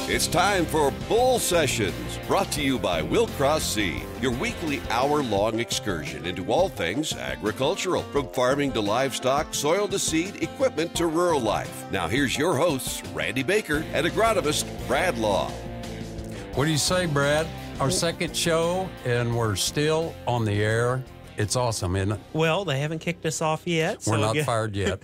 It's time for Bull Sessions, brought to you by Willcross Seed, your weekly hour-long excursion into all things agricultural, from farming to livestock, soil to seed, equipment to rural life. Now here's your hosts, Randy Baker and agronomist Brad Law. What do you say, Brad? Our second show, and we're still on the air. It's awesome, isn't it? Well, they haven't kicked us off yet. We're not fired yet.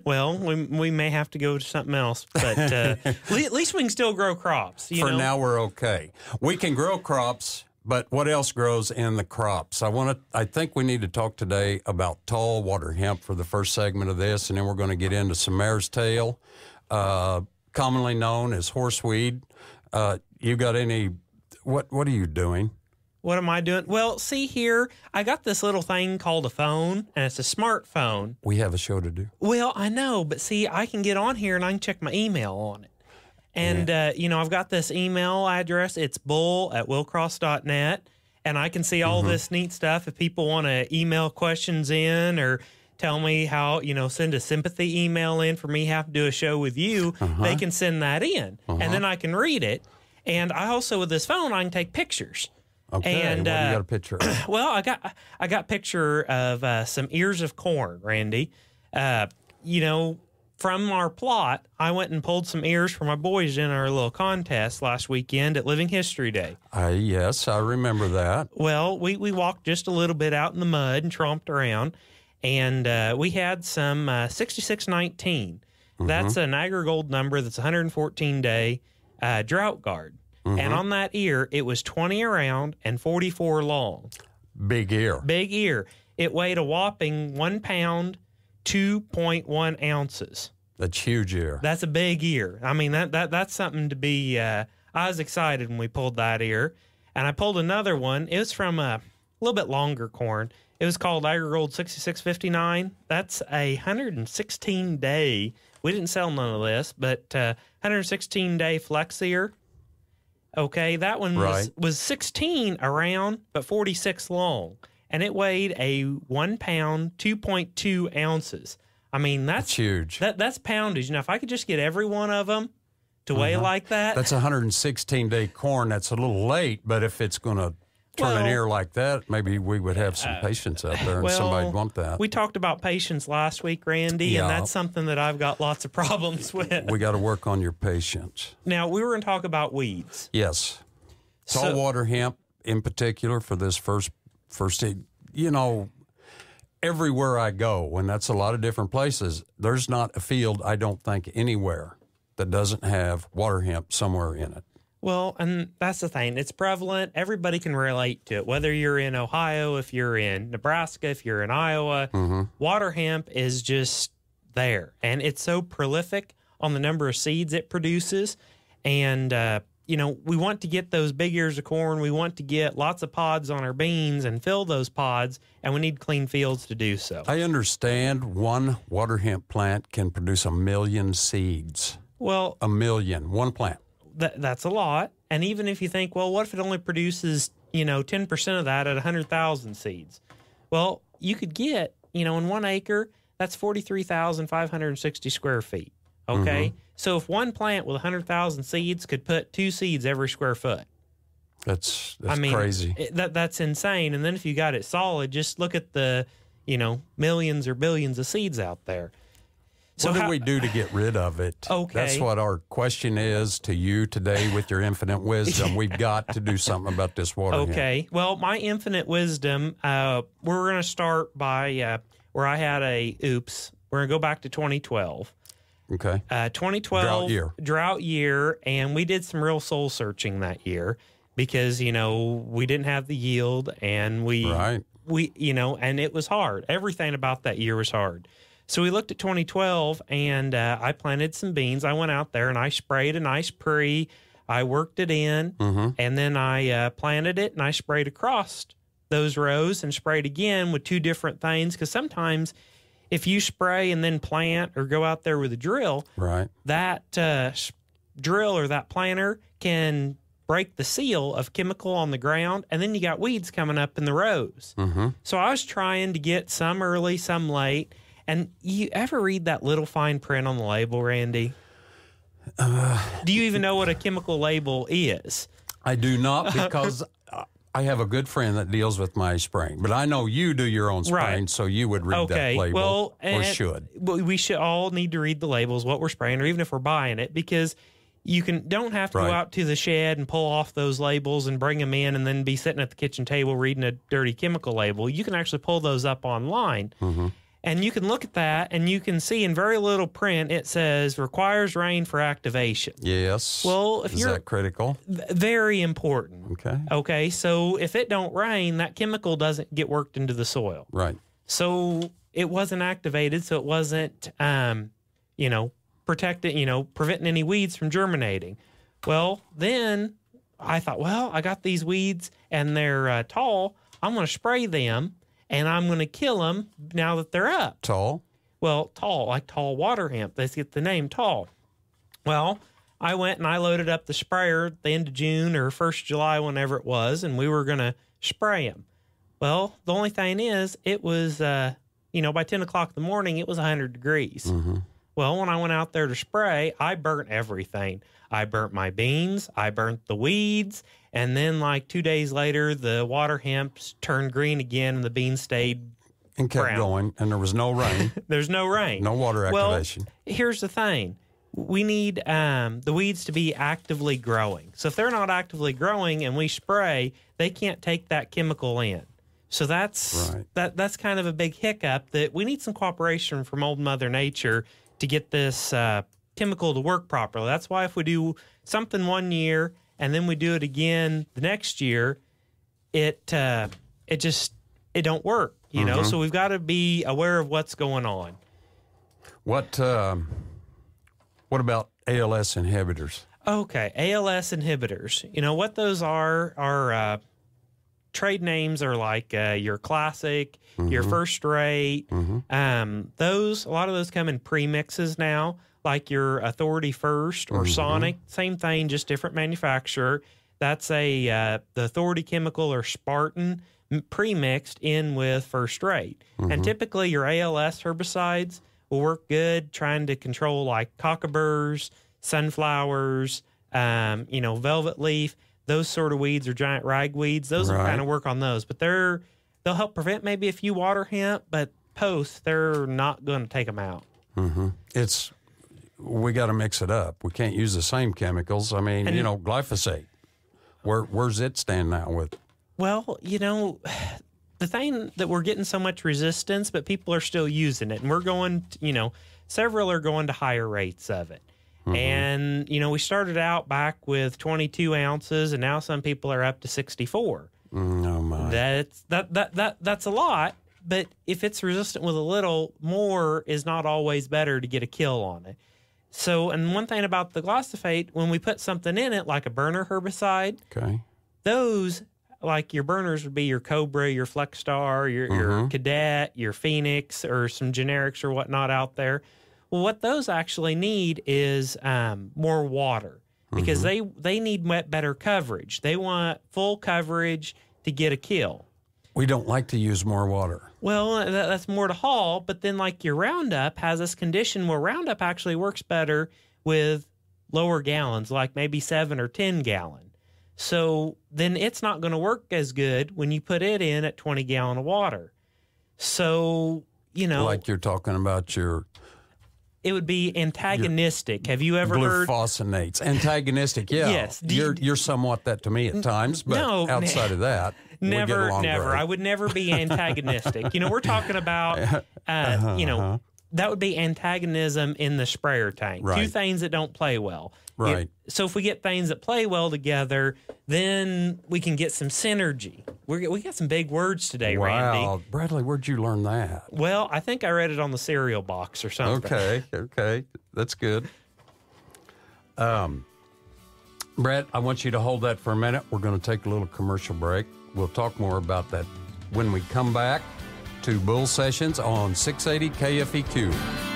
Well, we may have to go to something else, but at least we can still grow crops. For now, we're okay. We can grow crops, but what else grows in the crops? I think we need to talk today about tall water hemp for the first segment of this, and then we're going to get into some Marestail, commonly known as horseweed. You got any? What are you doing? What am I doing? Well, see here, I got this little thing called a phone, and it's a smartphone. We have a show to do. Well, I know, but see, I can get on here and I can check my email on it. And, I've got this email address. It's bull@willcross.net, and I can see all this neat stuff. If people want to email questions in or tell me how, send a sympathy email in for me having to do a show with you, they can send that in, and then I can read it. And I also, with this phone, I can take pictures. Okay, and, what do you got a picture of? Well, I got a picture of some ears of corn, Randy. From our plot, I went and pulled some ears for my boys in our little contest last weekend at Living History Day. Yes, I remember that. Well, we walked just a little bit out in the mud and tromped around, and we had some 6619. That's an AgriGold number that's 114-day drought guard. And on that ear, it was 20 around and 44 long. Big ear. Big ear. It weighed a whopping 1 pound, 2.1 ounces. That's huge ear. That's a big ear. I mean, that's something to be, I was excited when we pulled that ear. And I pulled another one. It was from a little bit longer corn. It was called AgriGold 6659. That's a 116-day. We didn't sell none of this, but 116-day flex ear. Okay, that one was 16 around, but 46 long, and it weighed a 1 pound, 2.2 ounces. I mean, that's huge. That's poundage. Now, if I could just get every one of them to weigh like that. That's 116-day corn. That's a little late, but if it's going to turn an ear like that, maybe we would have some patience out there, and somebody'd want that. We talked about patience last week, Randy, and that's something that I've got lots of problems with. We got to work on your patience. Now, we were going to talk about weeds. Yes. Tall water hemp in particular for this first everywhere I go, and that's a lot of different places, there's not a field, I don't think, anywhere that doesn't have water hemp somewhere in it. Well, and that's the thing. It's prevalent. Everybody can relate to it, whether you're in Ohio, if you're in Nebraska, if you're in Iowa. Water hemp is just there, and it's so prolific on the number of seeds it produces. And, we want to get those big ears of corn. We want to get lots of pods on our beans and fill those pods, and we need clean fields to do so. I understand one water hemp plant can produce 1 million seeds. Well, 1 million, one plant. That's a lot. And even if you think, well, what if it only produces, 10% of that at 100,000 seeds? Well, you could get, in 1 acre, that's 43,560 square feet. Okay? So if one plant with 100,000 seeds could put 2 seeds every square foot. That's crazy. That's insane. And then if you got it solid, just look at the, millions or billions of seeds out there. So what do we do to get rid of it? Okay. That's what our question is to you today with your infinite wisdom. We've got to do something about this water hemp. Okay. Well, my infinite wisdom, we're going to start by where I had We're going to go back to 2012. Okay. 2012. Drought year. And we did some real soul searching that year because, we didn't have the yield and and it was hard. Everything about that year was hard. So we looked at 2012, and I planted some beans. I went out there, and I sprayed a nice pre. I worked it in, and then I planted it, and I sprayed across those rows and sprayed again with 2 different things. Because sometimes if you spray and then plant or go out there with a drill, that drill or that planter can break the seal of chemical on the ground, and then you got weeds coming up in the rows. So I was trying to get some early, some late. And you ever read that little fine print on the label, Randy? Do you even know what a chemical label is? I do not, because I have a good friend that deals with my spraying. But I know you do your own spraying, so you would read that label, or should. We should all need to read the labels, what we're spraying, or even if we're buying it, because you don't have to go out to the shed and pull off those labels and bring them in and then be sitting at the kitchen table reading a dirty chemical label. You can actually pull those up online. Mm-hmm. And you can look at that, and you can see in very little print, it says, requires rain for activation. Yes. Well, is that critical? Very important. Okay. Okay, so if it don't rain, that chemical doesn't get worked into the soil. Right. So it wasn't activated, so it wasn't, preventing any weeds from germinating. Well, then I thought, well, I got these weeds, and they're tall. I'm going to spray them. And I'm going to kill them now that they're up. Tall? Well, tall, like tall water hemp. They get the name tall. Well, I went and I loaded up the sprayer at the end of June or 1st July, whenever it was, and we were going to spray them. Well, the only thing is, it was, by 10 o'clock in the morning, it was 100 degrees. Mm-hmm. Well, when I went out there to spray, I burnt everything. I burnt my beans, I burnt the weeds, and then like 2 days later, the water hemps turned green again, and the beans stayed and kept brown. Going, and there was no rain. There's no rain. No water activation. Well, here's the thing. We need the weeds to be actively growing. So if they're not actively growing and we spray, they can't take that chemical in. So that's kind of a big hiccup, that we need some cooperation from old Mother Nature to get this chemical to work properly. That's why if we do something one year and then we do it again the next year, it don't work, you know? So we've got to be aware of what's going on. What about ALS inhibitors? Okay, ALS inhibitors. You know what those are trade names are like your Classic, your First Rate. A lot of those come in premixes now, like your Authority First or Sonic. Same thing, just different manufacturer. That's the Authority Chemical or Spartan premixed in with First Rate. And typically your ALS herbicides will work good trying to control like cockaburs, sunflowers, velvet leaf. Those sort of weeds or giant ragweeds, those will kind of work on those. But they'll help prevent maybe a few water hemp, but post, they're not going to take them out. We got to mix it up. We can't use the same chemicals. I mean, glyphosate. Where's it stand now with? Well, the thing that we're getting so much resistance, but people are still using it. And we're going, several are going to higher rates of it. And, we started out back with 22 ounces, and now some people are up to 64. Oh, my. That's a lot, but if it's resistant with a little, more is not always better to get a kill on it. So, and one thing about the glyphosate, when we put something in it, like a burner herbicide, those, like your burners would be your Cobra, your Flex Star, your Cadet, your Phoenix, or some generics or whatnot out there. Well, what those actually need is more water, because they need better coverage. They want full coverage to get a kill. We don't like to use more water. Well, that's more to haul, but then like your Roundup has this condition where Roundup actually works better with lower gallons, like maybe 7 or 10 gallon. So then it's not going to work as good when you put it in at 20 gallon of water. So, Like you're talking about your... It would be antagonistic. Have you ever heard? Glufosinate. Antagonistic, yeah. Yes. You're somewhat that to me at times, but outside of that, never. We get along great. I would never be antagonistic. We're talking about, that would be antagonism in the sprayer tank. Right. Two things that don't play well. Right. So if we get things that play well together, then we can get some synergy. We got some big words today, Randy. Wow, Bradley, where'd you learn that? Well, I think I read it on the cereal box or something. Okay, that's good. Brad, I want you to hold that for a minute. We're going to take a little commercial break. We'll talk more about that when we come back to Bull Sessions on 680 KFEQ.